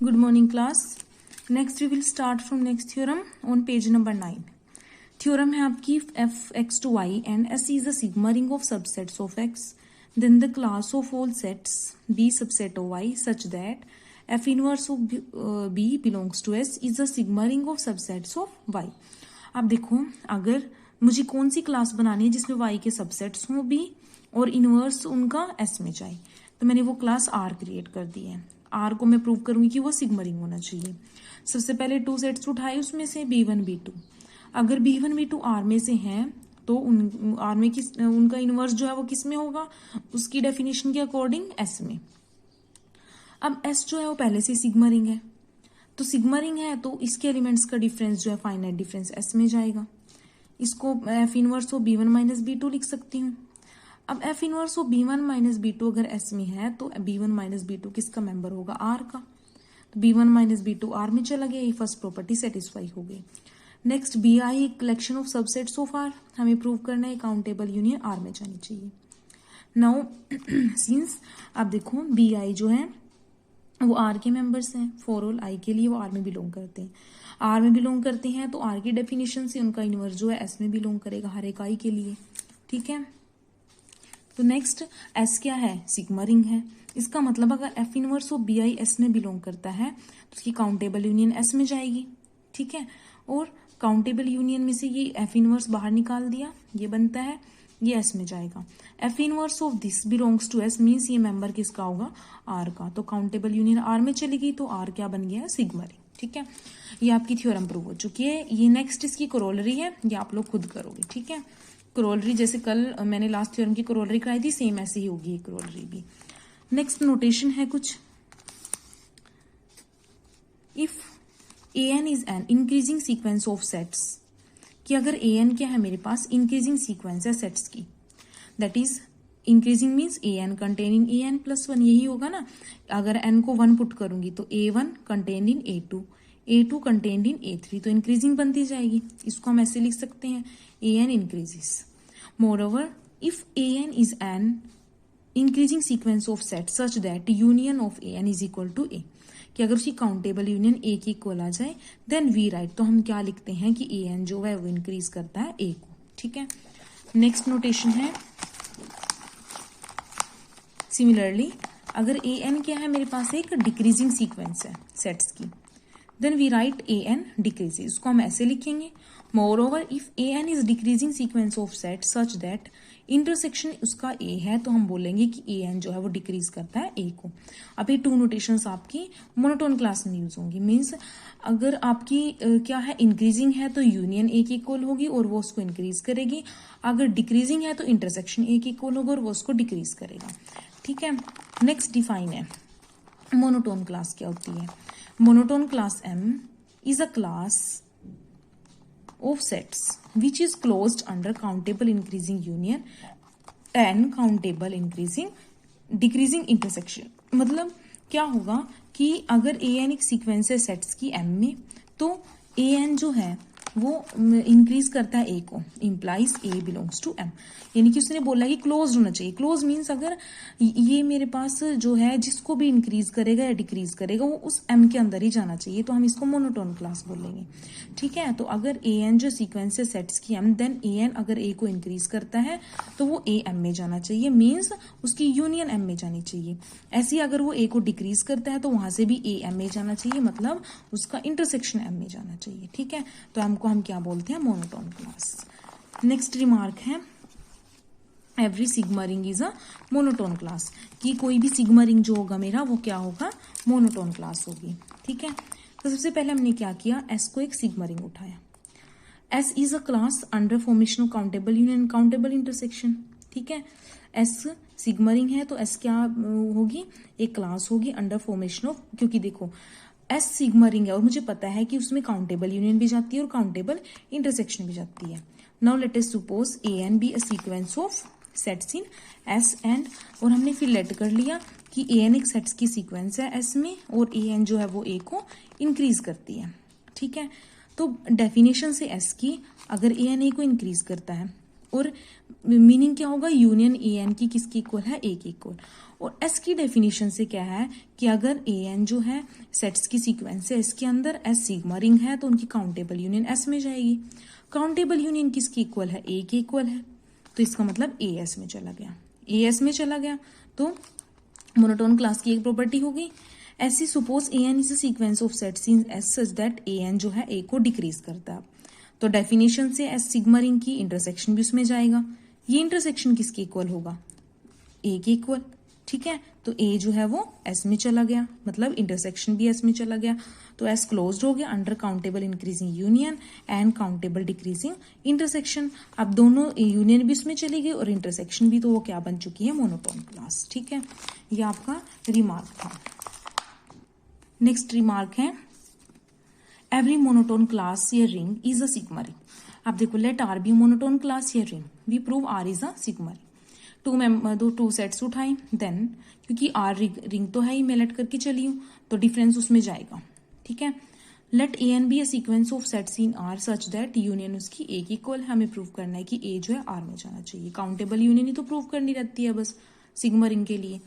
Good morning class. Next we will start from next theorem on page number 9. Theorem है आपकी f(x) to y and S is a sigma ring of subsets of x. Then the class of all sets B subset of y such that f inverse of B belongs to S is a sigma ring of subsets of y. अब देखो अगर मुझे कौन सी class बनानी है जिसमें y के subsets हों B और इनवर्स उनका S में जाए, तो मैंने वो क्लास R क्रिएट कर दी है. R को मैं प्रूव करूंगी कि वो सिग्मा रिंग होना चाहिए. सबसे पहले 2 सेट्स उठाए, उसमें से B1 B2. अगर B1 B2 R में से हैं तो R में उनका इनवर्स जो है वो किस में होगा, उसकी डेफिनेशन के अकॉर्डिंग S में. अब S जो है वो पहले से सिग्मा रिंग है, तो सिग्मा रिंग है तो इसके एलिमेंट्स का डिफरेंस जो है फाइनाइट डिफरेंस S में जाएगा. इसको F inverse of B1 minus B2 लिख सकती हूँ. अब F inverse of B1 minus B2 अगर S में है तो B1 माइनस B2 किसका मेंबर होगा, R का. तो B1 माइनस B2 R में चला गया, ये फर्स्ट प्रॉपर्टी सेटिस्फाई हो गई. Next BI collection of subsets of R, हमें प्रूव करना है काउंटेबल यूनियन R में जानी चाहिए. नाउ सिंस आप देखो BI जो है वो R के मेंबर्स हैं, फॉर ऑल I के लिए वो R में बिलोंग करते हैं. R में बिलोंग करते हैं तो R की डेफिनेशन से उनका इनवर्स जो है S में बिलोंग करेगा हर एक I के लिए. ठीक है, तो नेक्स्ट S क्या है, सिग्मा रिंग है. इसका मतलब अगर F inverse of BI S में बिलोंग करता है तो उसकी काउंटेबल यूनियन S में जाएगी. ठीक है, और काउंटेबल यूनियन में से ये F इनवर्स बाहर निकाल दिया, ये बनता है, ये S में जाएगा. F inverse of this belongs to S means ये मेंबर किसका होगा, R का. तो काउंटेबल यूनियन R में चली गई तो R क्या बन गया, सिग्मा रिंग. ठीक है, ये आपकी थ्योरम प्रूव हो चुकी है. ये नेक्स्ट इसकी कोरोलरी है, ये आप लोग खुद करोगे. ठीक है, कोरोलरी जैसे कल मैंने लास्ट थ्योरम की कोरोलरी कराई थी, सेम ऐसे ही होगी ये कोरोलरी भी. नेक्स्ट नोटेशन है कुछ, if an is an increasing sequence of sets, कि अगर an क्या है मेरे पास, इंक्रीजिंग सीक्वेंस है सेट्स की, that is increasing means an containing an plus 1, यही होगा ना. अगर n को 1 पुट करूंगी तो a1 contained in a2, a2 contained in a3, तो इंक्रीजिंग बनती जाएगी. इसको हम ऐसे लिख सकते हैं, an increases. Moreover, if an is an increasing sequence of sets such that union of an is equal to a, कि अगर उसकी काउंटेबल यूनियन a की इक्वल आ जाए, देन वी राइट, तो हम क्या लिखते हैं कि an जो है वो इंक्रीज करता है a को. ठीक है, नेक्स्ट नोटेशन है सिमिलरली अगर an क्या है मेरे पास, एक डिक्रीजिंग सीक्वेंस है सेट्स की, then we write an decreases. उसको हम ऐसे लिखेंगे, moreover if an is decreasing sequence of sets such that intersection उसका a है, तो हम बोलेंगे कि an जो है वो डिक्रीज करता है a को. अब ये 2 नोटेशंस आपकी मोनोटोन क्लास में यूज होंगी. मीन्स अगर आपकी क्या है, इंक्रीजिंग है तो यूनियन a की इक्वल होगी और वो उसको इंक्रीज करेगी. अगर डिक्रीजिंग है तो इंटरसेक्शन a की इक्वल होगा और वो उसको डिक्रीज करेगा. ठीक है, नेक्स्ट डिफाइन है मोनोटोन क्लास क्या होती है. Monotone class M is a class of sets which is closed under countable increasing union and countable increasing decreasing intersection. मतलब क्या होगा कि अगर an एक सीक्वेंस है सेट्स की M में, तो an जो है वो इंक्रीज करता है a को, implies a belongs to M. यानी कि उसने बोला कि क्लोज होना चाहिए. क्लोज मीन्स अगर ये मेरे पास जो है जिसको भी इंक्रीज करेगा या डिक्रीज करेगा वो उस M के अंदर ही जाना चाहिए, तो हम इसको मोनोटोन क्लास बोलेंगे. ठीक है, तो अगर an जो सीक्वेंस है सेट्स की M, देन an अगर a को इंक्रीज करता है तो वो a M में जाना चाहिए, मीन्स उसकी यूनियन M में जानी चाहिए. ऐसे ही अगर वो a को डिक्रीज करता है तो वहां से भी a M में जाना चाहिए, मतलब उसका इंटरसेक्शन M में जाना चाहिए. ठीक है, तो हम क्या बोलते हैं, मोनोटोन क्लास. नेक्स्ट रिमार्क है every sigma ring is a monotone class, कि कोई भी सिग्मा रिंग जो होगा मेरा वो क्या होगा, मोनोटोन क्लास होगी. ठीक है, तो सबसे पहले हमने क्या किया, S को एक सिग्मा रिंग उठाया. S is a class under formation of countable union countable intersection. ठीक है, S सिग्मा रिंग है तो S क्या होगी, एक क्लास होगी अंडर फॉर्मेशन ऑफ, क्योंकि देखो S सिग्मा रिंग है और मुझे पता है कि उसमें काउंटेबल यूनियन भी जाती है और काउंटेबल इंटरसेक्शन भी जाती है. Now let us suppose an B a sequence of sets in S and, और हमने फिर लेट कर लिया कि an एक सेट्स की सीक्वेंस है S में और an जो है वो a को इंक्रीज करती है. ठीक है, तो डेफिनेशन से S की अगर an a को इंक्रीज करता है और मीनिंग क्या होगा, यूनियन ए एन की किसकी इक्वल है, ए की इक्वल। और एस की डेफिनेशन से क्या है कि अगर ए एन जो है सेट्स की सीक्वेंस है, इसके अंदर एस सिग्मा रिंग है तो उनकी काउंटेबल यूनियन एस में जाएगी। काउंटेबल यूनियन किसकी इक्वल है, ए की इक्वल है, तो इसका मतलब ए एस में चला गया, ए एस में चला गया। तो मोनोटोन क्लास की एक प्रॉपर्टी हो गई। ऐसी suppose A N is a sequence of sets in S such that A N जो है ए को डिक्रीज करता है, तो डेफिनेशन से एस सिग्मा रिंग की इंटरसेक्शन भी उसमें जाएगा। ये इंटरसेक्शन किसके इक्वल होगा, ए के इक्वल, ठीक है। तो ए जो है वो एस में चला गया, मतलब इंटरसेक्शन भी एस में चला गया, तो एस क्लोज्ड हो गया under countable increasing union and countable decreasing intersection. अब दोनों यूनियन भी उसमें चली गई और इंटरसेक्शन भी, तो वो क्या बन चुकी है, मोनोटोन क्लास, ठीक है। ये आपका रिमार्क था। नेक्स्ट रिमार्क है एवरी मोनोटोन क्लास या ring is a sigma ring. अब देखो let R be monotone class या ring, we prove R is a sigma ring. Two sets उठाई, देन क्योंकि आर रिंग तो है ही, मैं लेट करके चली हूं तो डिफरेंस उसमें जाएगा, ठीक है। Let A N be a sequence of sets in R such that union उसकी ए की इक्वल है। हमें प्रूव करना है कि ए जो है आर में जाना चाहिए। काउंटेबल यूनियन ही तो प्रूव करनी रहती है बस सिग्मा रिंग के लिए।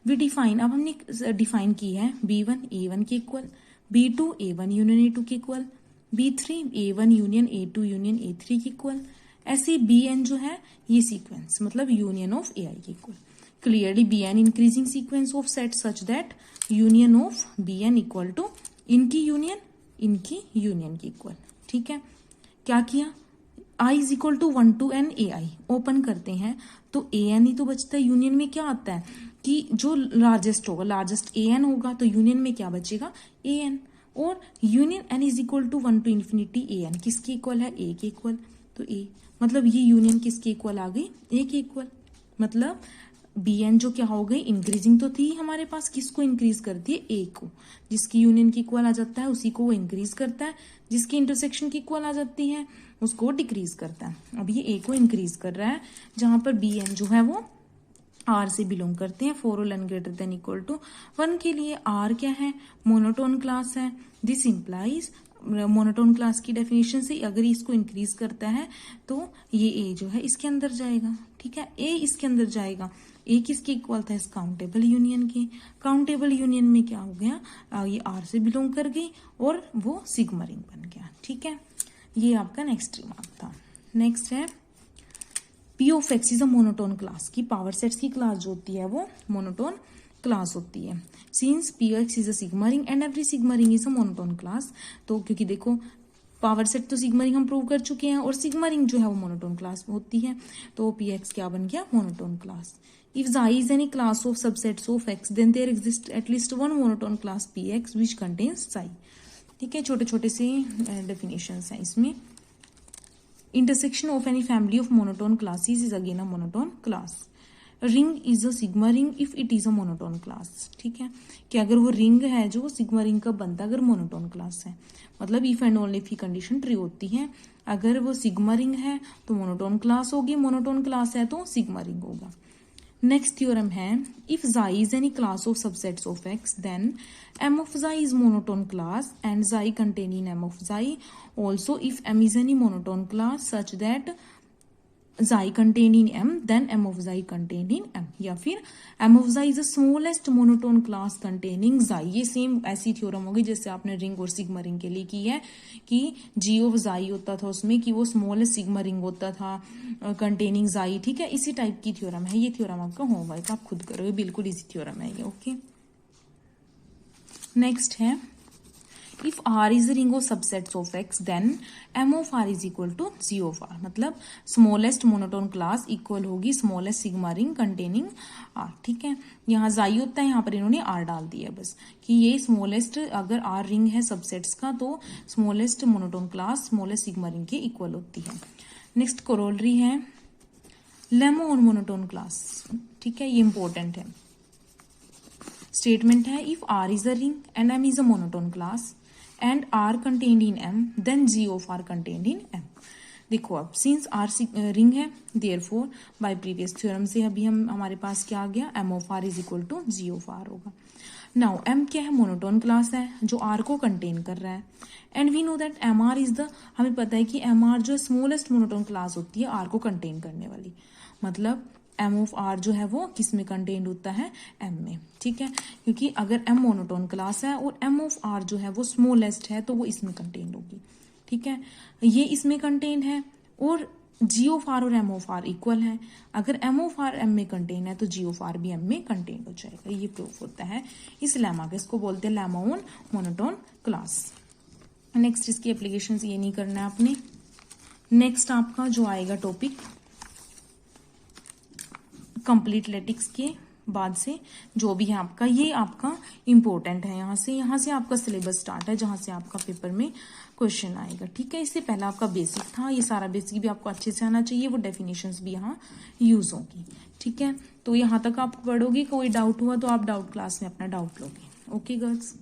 वी डिफाइन, अब हमने डिफाइन की है B1 A1 के equal, B2 A1 union A2 के equal, B3 A1 union A2 union A3 के इक्वल। ऐसे Bn जो है ये सीक्वेंस मतलब यूनियन ऑफ AI के equal. Clearly Bn increasing sequence of set such that union of Bn equal to इनकी union की इक्वल, ठीक है। क्या किया, I is equal to 1 to n AI open करते हैं तो AN ही तो बचता है। यूनियन में क्या आता है कि जो लार्जेस्ट होगा, लार्जेस्ट AN होगा, तो यूनियन में क्या बचेगा, AN। और union n is equal to 1 to infinity AN किसकी इक्वल है, A के इक्वल, तो A मतलब ये यूनियन किसकी इक्वल आ गई, A के इक्वल। मतलब Bn जो क्या हो गई, इंक्रीजिंग तो थी हमारे पास, किसको इंक्रीज करती है, A को। जिसकी यूनियन की इक्वल आ जाता है उसी को वो इंक्रीज करता है, जिसकी इंटरसेक्शन की इक्वल आ जाती है उसको डिक्रीज करता है। अब ये A को इंक्रीज कर रहा है, जहां पर Bn जो है वो R से बिलोंग करते हैं। For all n greater than equal to 1 के लिए R क्या है, मोनोटोन क्लास है। दिस इंप्लाइज, मोनोटोन क्लास की डेफिनेशन से अगर इसको इंक्रीज करता है तो ये A जो है इसके अंदर जाएगा, ठीक है। A इसके अंदर जाएगा, A किसके इक्वल था, इस काउंटेबल यूनियन के। काउंटेबल यूनियन में क्या हो गया, ये R से बिलोंग कर गई और वो सिग्मा रिंग बन गया, ठीक है। ये आपका नेक्स्ट रिमार्क था। नेक्स्ट है P of X is a monotone class की पावर सेट्स की क्लास जो होती है वो मोनोटोन क्लास होती है। Since P(X) is a sigma ring and every sigma ring is a monotone class, तो क्योंकि देखो पावर सेट तो सिग्मा रिंग हम प्रूव कर चुके हैं और सिग्मा रिंग जो है वो मोनोटोन क्लास होती है, तो P(X) क्या बन गया, monotone class. If Xi is any class of subsets of X then there exist at least one monotone class P(X) which contains Xi, ठीक है। छोटे छोटे से डेफिनेशंस हैं इसमें। Intersection of any family of monotone classes is again a monotone class. Ring is a sigma ring if it is a monotone class, ठीक है। कि अगर वो रिंग है जो सिग्मा रिंग का बनता है अगर मोनोटोन क्लास है, मतलब इफ एंड ओनली इफ की कंडीशन ट्रू होती है। अगर वो सिग्मा रिंग है तो मोनोटोन क्लास होगी, मोनोटोन क्लास है तो सिग्मा रिंग होगा। नेक्स्ट थ्योरम है if Xi is any class of subsets of X then M of Xi is monotone class and Xi contain in M of Xi। Also if M is any monotone class such that Xi contained in M then M of Xi contained in M, या फिर M of Xi is the smallest monotone class containing Xi। ये same ऐसी theorem होगी जैसे आपने ring और sigma ring के लिए की है कि G of Xi होता था उसमें कि वो स्मॉलेस्ट सिग्मा रिंग होता था कंटेनिंग Xi, ठीक है। इसी टाइप की थ्योरम है ये। थ्योरम आपका होमवर्क आप खुद करोगे, बिल्कुल इसी थ्योरम है ये, ओके। नेक्स्ट है if R is ring of subsets of X then M of R is equal to G of R, मतलब स्मॉलेस्ट मोनोटोन क्लास इक्वल होगी smallest sigma ring containing R, ठीक है। यहाँ Xi होता है, यहाँ पर इन्होंने R डाल दिया बस कि ये स्मॉलेस्ट, अगर R रिंग है सबसेट्स का तो smallest monotone class smallest sigma ring के इक्वल होती है। नेक्स्ट कोरोलरी है लेमो ऑन मोनोटोन क्लास, ठीक है, ये इंपॉर्टेंट है। स्टेटमेंट है if R is a ring and M is a monotone class and R contained in M then G of R contained in M। देखो अब सिंस R रिंग है therefore by previous theorem से अभी हमारे पास क्या आ गया, M of R is equal to G of R होगा। Now M क्या है, मोनोटोन क्लास है जो आर को कंटेन कर रहा है, and we know that M R is the, हमें पता है कि एम आर जो स्मॉलेस्ट मोनोटोन क्लास होती है आर को कंटेन करने वाली, मतलब एम ऑफ आर जो है वो किस में कंटेन्ड होता है, एम में, ठीक है, क्योंकि अगर एम मोनोटोन क्लास है और एम ऑफ आर जो है वो स्मॉलेस्ट है तो वो इसमें कंटेन्ड होगी, ठीक है, ये इसमें कंटेन्ड है, और जी ऑफ आर और एम ऑफ आर इक्वल है, अगर एम ऑफ आर एम में कंटेन है तो जी ऑफ आर भी एम में कंटेन हो जाएगा, ये प्रूफ होता है इस लेमा का, इसको बोलते हैं lemma on monotone class. Next इसकी एप्लीकेशन ये नहीं करना है आपने। नेक्स्ट आपका जो आएगा टॉपिक कंप्लीट लेटिक्स के बाद से जो भी है आपका, ये आपका इंपॉर्टेंट है, यहाँ से आपका सिलेबस स्टार्ट है जहां से आपका पेपर में क्वेश्चन आएगा, ठीक है। इससे पहला आपका बेसिक था, ये सारा बेसिक भी आपको अच्छे से आना चाहिए, वो डेफिनेशंस भी यहाँ यूज होगी, ठीक है। तो यहाँ तक आप पढ़ोगे, कोई डाउट हुआ तो आप डाउट क्लास में अपना डाउट लोगे। Okay girls.